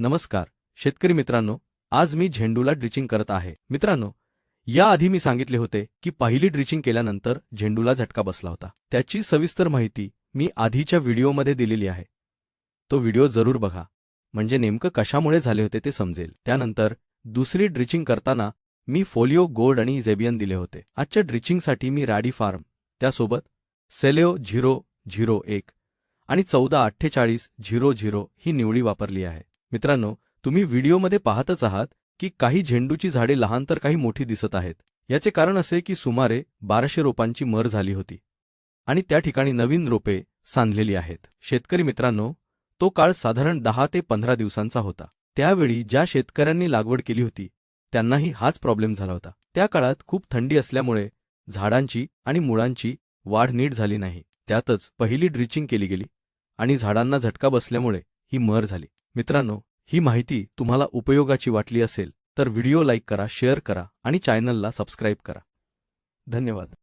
नमस्कार शेतकरी मित्रांनो, आज मी झेंडूला ड्रिचिंग करत आहे। मित्रांनो, याआधी मी सांगितले होते की पहिली ड्रिचिंग केल्यानंतर झेंडूला झटका बसला होता। त्याची सविस्तर माहिती मी आधीच्या व्हिडिओमध्ये दिलेली आहे। तो व्हिडिओ जरूर बघा, म्हणजे नेमकं कशामुळे झाले होते ते समजेल। त्यानंतर दुसरी ड्रिचिंग करताना मी फोलिओ गोल्ड आणि झेबियन दिले होते। आजच्या ड्रिचिंगसाठी मी रॅडी फार्म, त्यासोबत सेलेओ 001 आणि 144800 ही निवडी वापरली आहे। मित्रांनो, तुम्ही व्हिडिओमध्ये पाहतच आहात की काही झेंडूची झाडे लहान तर काही मोठी दिसत आहेत। याचे कारण असे की सुमारे 1200 रोपांची मर झाली होती आणि त्या ठिकाणी नवीन रोपे सांधलेली आहेत। शेतकरी मित्रांनो, तो काळ साधारण 10 ते 15 दिवसांचा होता। त्यावेळी ज्या शेतकऱ्यांनी लागवड केली होती त्यांनाही हाच प्रॉब्लेम झाला होता। त्या काळात खूप थंडी असल्यामुळे झाडांची आणि मुळांची वाढ नीट झाली नाही। त्यातच पहिली ड्रिचिंग केली गेली आणि झाडांना झटका बसल्यामुळे ही मर झाली। मित्रांनो, ही माहिती तुम्हाला उपयोगाची वाटली असेल तर व्हिडिओ लाईक करा, शेअर करा आणि चॅनलला सबस्क्राईब करा। धन्यवाद।